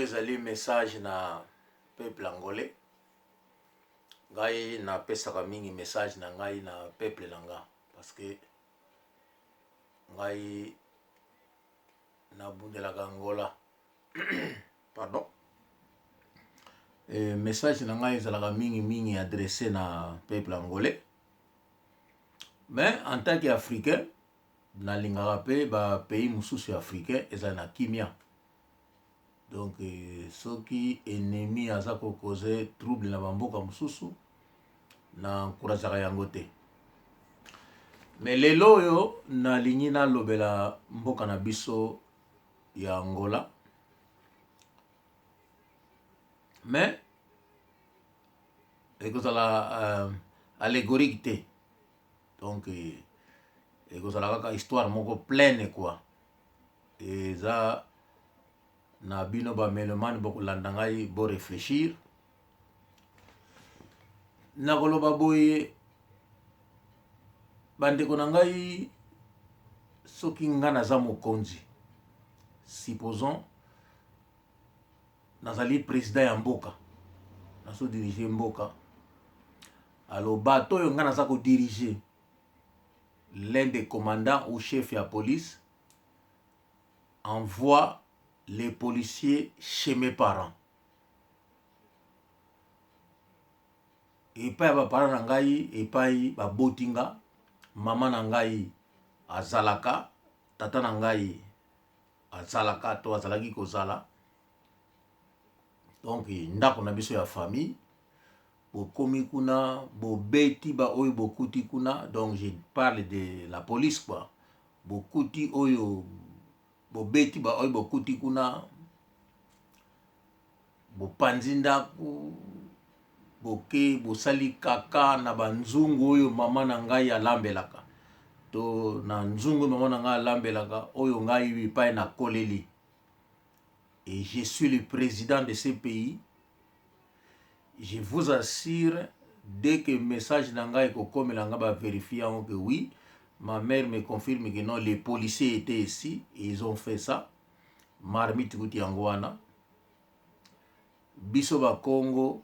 ezali message na peuple angolais. Ngai na pesaka mingi message na ngai na peuple nanga parce que ngai na bundelaka Angola. Pardon. Message na ngai ezalaka mingi adressé na peuple angolais. Mais en tant qu'Africain, na lingaka pe ba pays mususu africain ezali na kimia. Donc ceux qui ennemi aza ko causer trouble na bamboka mususu na encourageaka yango te. Mais lelo yo na lingi na lobela mboka na biso ya Angola. Mais ekozala allégorique te. Donc ekozala kaka histoire moko pleine quoi. Eza na bino ba melemani bokolanda ngai bo réfléchir. Na koloba boye bandeko na ngai soki nga naza mokonzi. Supposons nazali président ya mboka. Naso diriger mboka. Alors bato yo nga naza ko diriger l'un des commandants ou chef de la police envoie les policiers chez mes parents. Et pas ba parents nangai et pas ba botinga maman nangai azalaka tata nangai azalaka to azalaki kozala. Donc ndako na biso ya famille bokomi kuna bobeti ba oyo bokuti kuna. Donc je parle de la police quoi. Bokuti oyo bobeti ba oyo bokuti kuna bopanzi ndako boke bosali kaka na banzungu oyo mama na ngai alambelaka to na nzungu mama na ngai alambelaka oyo ngai bipai na koleli. Et je suis le président de ce pays. Je vous assure, dès que le message n'anga est comme l'anga va vérifier que oui, ma mère me confirme que non, les policiers étaient ici et ils ont fait ça. Marmite kuti yangoana. Biso ba Congo,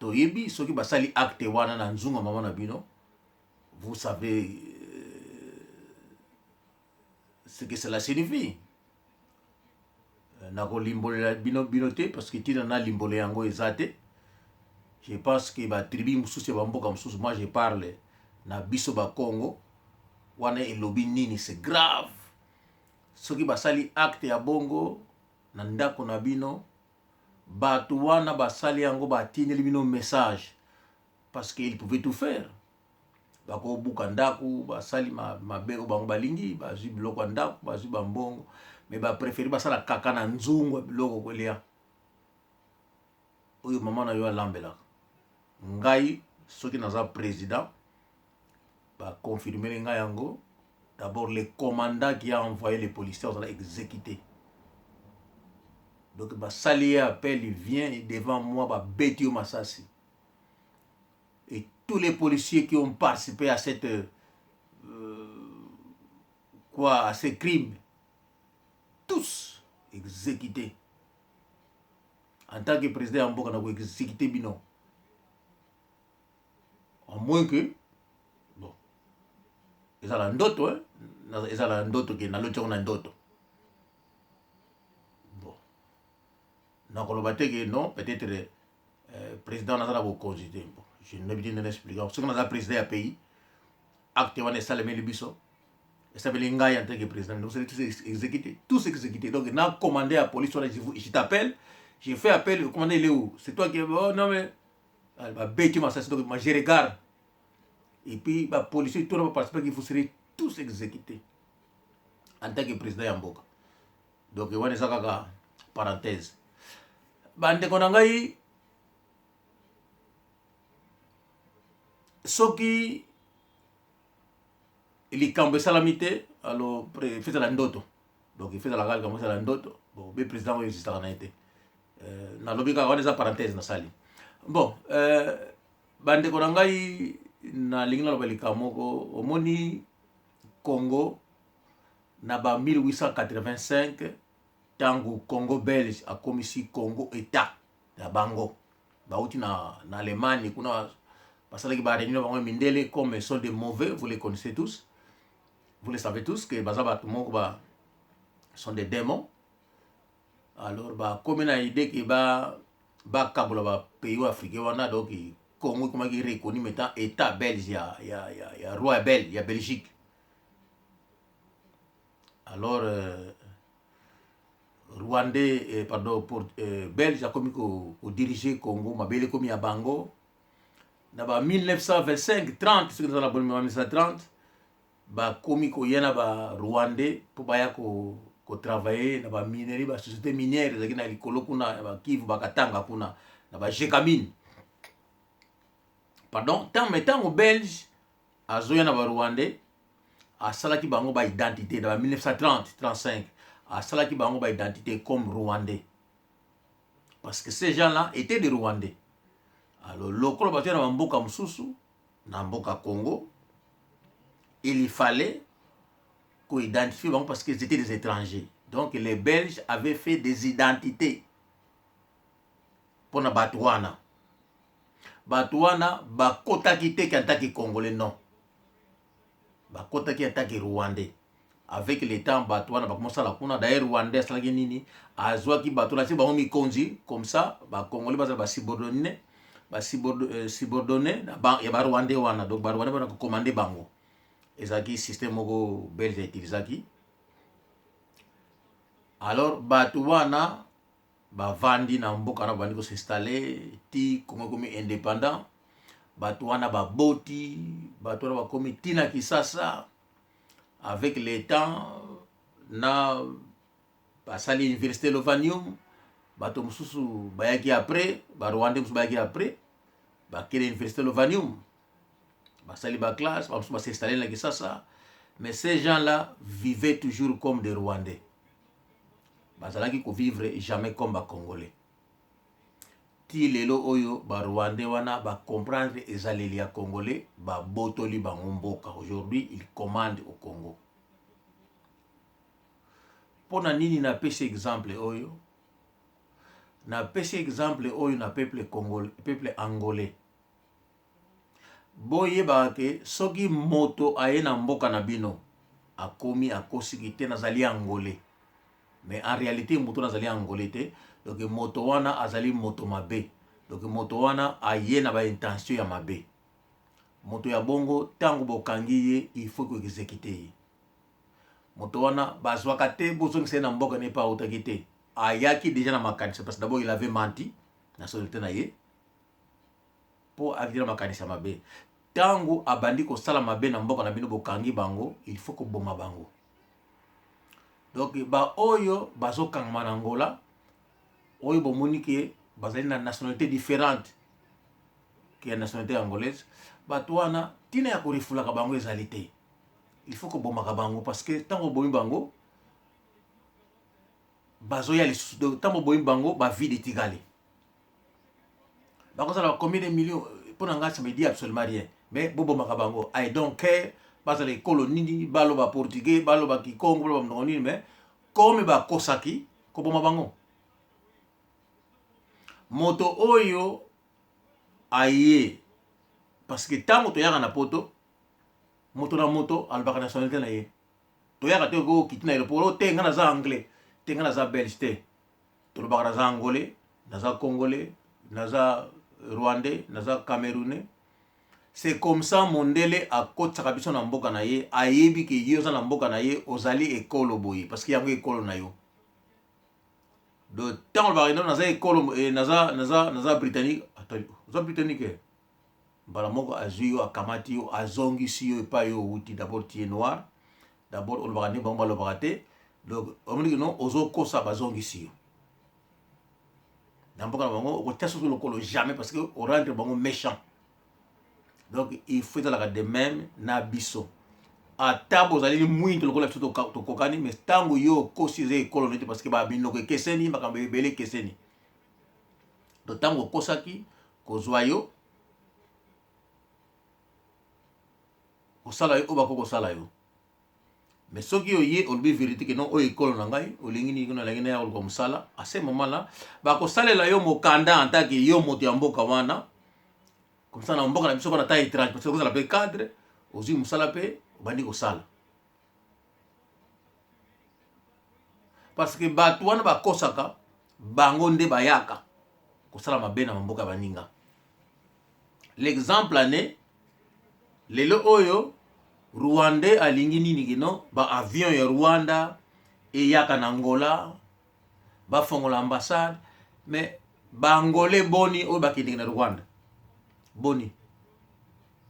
toyebi, soki basali acte wana na nzunga mama na bino. Vous savez ce que cela signifie. Nako limbolela binote parce que tina na limbole yango ezate. Je pense que ba tribu mususu ba mboka mususu, moi je parle na biso ba Congo wana elobi nini, c'est grave. Soki basali acte ya bongo na ndako na bino batu wana basali yango batineli bino message parce qu'ils pouvaient tout faire. Bako buka ndako basali mabeko bango balingi bazwi biloko ndako bazwi bambongo. Mais ba préférer basala kaka na nzungu biloko kolia. Oyo mama na yo alambela. Ngai soki naza président ba confirmer ngai yango. D'abord le commandant qui a envoyé les policiers ont exécuté. Donc ba sali appel il vient devant moi ba beti o masasi. Et tous les policiers qui ont participé à cette à ces crimes, tous exécutés. En tant que président Mboka na ko exécuté bino. À moins que bon, ils ont la ndoto hein, ils ont la ndoto que na loto na ndoto. Bon. Na ko lobate que non, peut-être président na ko consulter. Bon, je n'ai pas de expliquer. Ce que na président ya pays acte wana salé le biso. Et ça veut dire en tant que président, nous sommes tous exécutés. Tous exécutés. Donc, on a commandé à la police, je t'appelle, j'ai fait appel, le commandant il est où? C'est toi qui... Oh non mais... Donc, moi je regarde. Et puis, la police, tout le monde participe qu'il vous serez tous exécutés. En tant que président Yamboka. Donc, on a ça parenthèse. Bande konangai... Soki... Il cambe salamité, alors il fait la ndoto. Donc il fait la gale comme ça la ndoto. Bon, le président il existe en été. Na lobika on des parenthèses na sali. Bon, bande konangai na lingna lobelika moko omoni Congo na ba 1885 tango Congo belge a comme ici Congo état ya bango bauti na Allemagne kuna basala ki ba réunion bango mindele comme sont des mauvais, vous les connaissez tous, vous le savez tous que bazaba tout monde ba sont des démons. Alors ba comme na idée que ba kabula ba pays africain wana donc Congo comment qui reconnu maintenant état belge ya roi belge ya Belgique. Alors Rwandais pardon pour belge a commis ko diriger Congo mabele comme ya bango na ba 1925 30 ce que dans la bonne 1930 ba commis ko yana ba Rwandais pour ba ya ko travailler na ba minerie ba société minière zaki na likolo kuna ba Kivu ba Katanga kuna na ba Jekamine pardon tant au belge azoya na ba Rwandais a salaki bango ba identité na ba 1930 35 a salaki bango ba identité comme Rwandais parce que ces gens-là étaient des Rwandais. Alors lokolo ba na mboka mususu na mboka Congo, il fallait qu'on identifie parce qu'ils étaient des étrangers. Donc les Belges avaient fait des identités pour na Batouana. Batouana, bakota qui te qui Congolais, non. Bakota qui attaque Rwandais. Avec le temps, Batouana, bah commencer à la kuna d'ailleurs Rwandais, ça la nini, azwa ki Batouana, c'est bah on mi konzi, comme ça, bah Congolais bah subordonné, subordonné, bah y a bah Rwandais wana, donc bah Rwandais bah commander bango. Ezaki système moko belge utilisaki. Alors Batouana bavandi na mboka na bandi ko s'installer ti Congo komi indépendant. Batouana baboti, Batouana bakomi tina Kisasa. Avec le temps na basali université Lovanium, bato mususu bayaki après, ba Rwandais mususu bayaki après, bakele université Lovanium. Basali ba classe, ba mususu s'installer na Kisasa. Mais ces gens-là vivaient toujours comme des Rwandais. Bazalaki ko vivre jamais comme ba Congolais. Ti lelo oyo ba Rwandais wana ba comprendre ezaleli ya Congolais ba botoli ba mboka. Aujourd'hui, ils commandent au Congo. Pona nini na pesi exemple oyo? Na pesi exemple oyo na peuple congolais, peuple angolais. Boye ba ke soki moto aye na mboka na bino akomi akosiki te nazali angolais. Mais en réalité moto nazali angolais te. Donc moto wana azali moto mabe. Donc moto wana aye na ba intention ya mabe. Moto ya bongo tango bokangi ye il faut que exécuter ye. Moto wana bazwaka te bozongi se na mboka ne pa utaki te. Ayaki déjà na makanisa parce que d'abord il avait menti na solité na ye. Po avira makanisa mabe. Tango abandi ko sala mabe na mboka na bino bokangi bango, il faut ko boma bango. Donc ba oyo bazokanga na Angola, oyo bomoni ke bazali na nationalité différente que la nationalité angolaise, batouana tina ya ko rifula ka bango ezali te. Il faut que bomaka bango parce que tango bomi bango bazoya lisusu donc tango bomi bango ba vie de tigale. Bako ça combien de millions pour nga ça me dit absolument rien. Mais bobo makabango I don't care basa les colonies balo ba portugais balo ba kikongo balo ba ndoni mais comme ba kosaki ko boma bango. Moto oyo aye parce que tango to yaka na poto moto na moto albaka nationalité na ye. To yaka te go kitina aéroport te ngana za anglais te ngana za belge te. To baka na za angolais, na za congolais, na za rwandais, na za camerounais. C'est comme ça mondele a kotsaka biso na mboka na ye ayebi ke yo za na mboka na ye ozali ekolo boyi parce que yango ekolo na yo. De temps le barino na za ekolo na za britannique attends za britannique bala moko azuyo akamati yo azongi si yo pa yo uti d'abord tu es noir d'abord on va bango balo barate donc on dit non ozo kosa bazongi si yo na mboka na bango ko tasso le kolo jamais parce que on rentre bango méchant. Donc il faut être de même na biso. A tabo zali mwinto lokola biso to kokani mais tango yo kosize kolonité parce que ba binoko keseni makambe belé keseni. Donc tango kosaki kozwa yo kosala yo obako kosala yo. mais ce qui est au vérité que non o école nangai o lingini kuna lingina ya ko musala à ce moment là ba ko salela yo mokanda en tant que yo moto ya mboka wana comme ça na mboka na biso bana ta étrange parce que vous allez cadre ozi musala pe bandi ko sala parce que bato wana bakosaka bango nde bayaka kosala mabe na mboka baninga. L'exemple ane lelo oyo Rwandais alingi nini kino ba avion ya Rwanda eyaka na Angola ba fongola ambassade mais ba angolais boni oyo bakendeki na Rwanda boni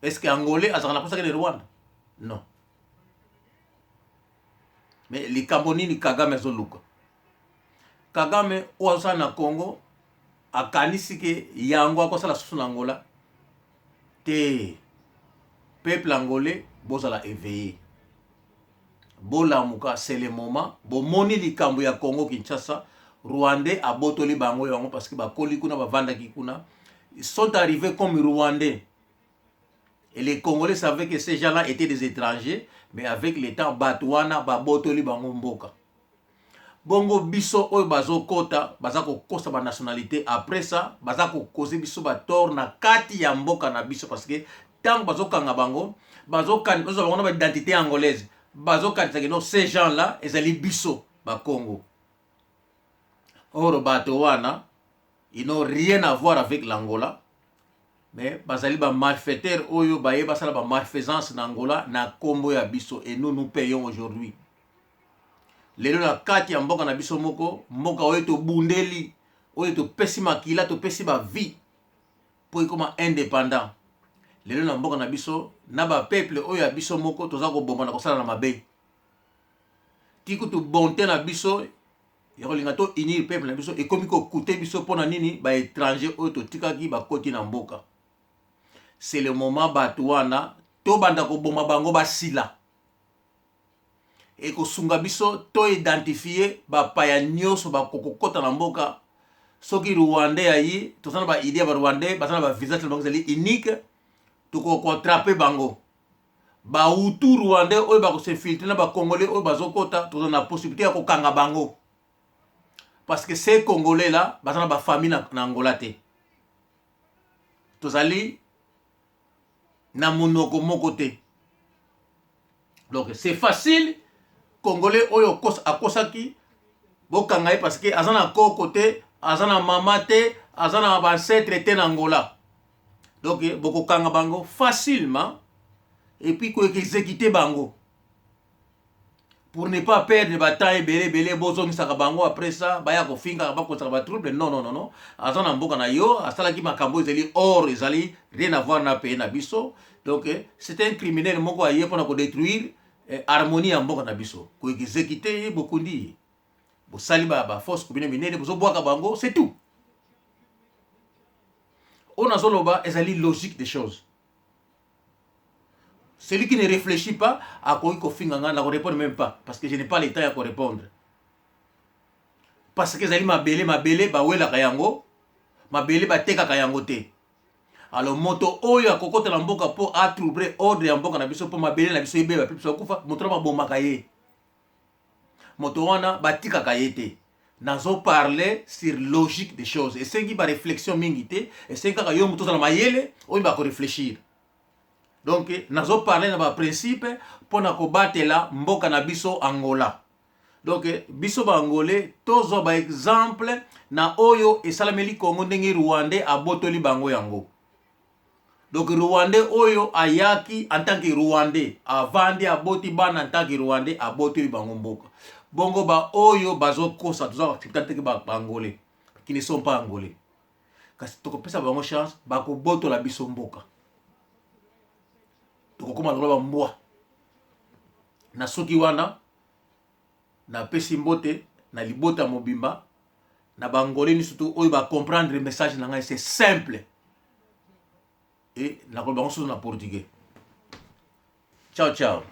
est-ce que angolais azaka na posa ke na Rwanda non mais likambo nini Kagame azoluka Kagame oyo na Congo akanisi ke yango akosala susu na Angola te peuple angolais bozala éveillé bolamuka c'est le moment bomoni likambo ya Congo Kinshasa Rwandais abotoli bango yango parce que bakoli kuna bavandaki kuna ils sont arrivés comme Rwandais et les Congolais savaient que ces gens-là étaient des étrangers mais avec le temps batouana babotoli bango mboka bongo biso oyo bazokota bazako kosa ba nationalité après ça bazako causer biso ba tort na kati ya mboka na biso parce que tant bazokanga bango bazokani bazokanga ba identité angolaise bazokani que non ces gens-là ezali biso ba Congo. Oro bato wana ils n'ont rien à voir avec l'Angola mais bazali ba malfaiteurs oyo baye basala ba malfaisance na Angola na kombo ya biso et nous payons aujourd'hui. Lelo na kati ya mboka na biso moko mboka oyo to bundeli oyo to pesi makila to pesi ba vie pour koma indépendant. Lelo na mboka na biso na ba peuple oyo ya biso moko toza ko bomba na kosala na mabe. Tiku to bonté na biso ya kolinga to unir peuple na biso e komi ko coûter biso pona nini ba étranger oyo to tikaki ba koti na mboka. C'est le moment batuana to banda ko bomba bango ba sila. Et ko sunga biso to identifier ba paya nyoso ba kokokota na mboka soki Rwandais ayi to sana ba idée ba Rwandais ba sana ba visage na bango zali unique to ko attraper bango ba utu Rwandais oyo ba ko se filtrer na ba Congolais oyo bazokota to na possibilité ya ko kanga bango parce que ces Congolais là ba sana ba famille na Angola te to zali na monoko moko te donc c'est facile Congolais oyo akosaki bokanga parce que azana koko te azana mama te azana ancêtre te na Angola donc bokokanga bango facilement et puis ko exécuter bango pour ne pas perdre bataille belé bozongisaka bango après ça baya ko finga ba ko ba trouble non azana mboka na yo asalaki makambo ezali or ezali rien à voir na pays na biso donc c'est un criminel moko aye pona ko détruire harmonie ya mboka na biso ko exécuter bokundi bo saliba ba force kubine minene bozo boaka bango c'est tout. On a zoloba ezali logique des choses. Celui qui ne réfléchit pas à quoi il finga nga na ko répondre même pas parce que je n'ai pas le temps à répondre. Parce que ezali mabele ba wela kayango mabele ba teka kayango te. Alors moto oyo akokota na mboka po atrouver ordre ya mboka na biso po mabele na biso yebe ba piso kufa moto na bomaka ye moto wana batika kayete nazo parler sur logique des choses et c'est qui ba réflexion mingi te et c'est kaka yo moto na mayele oyo ba ko réfléchir donc nazo parler na ba principe po na ko batela mboka na biso Angola donc biso ba angolais tozo ba exemple na oyo esalameli Congo ndenge Rwandais abotoli bango yango. Donc Rwandais oyo ayaki en tant que Rwandais avandi aboti bana en tant que Rwandais aboti bango mboka bongo ba oyo bazokosa toza accepter que ba angolais qui ne sont pas angolais kasi toko pesa bango chance ba ko boto la biso mboka toko koma loba mbwa na soki wana na pesi mbote na libota mobimba na bangolais ni surtout oyo ba comprendre le message na ngai c'est simple. Et la collaboration en portugais. Ciao, ciao.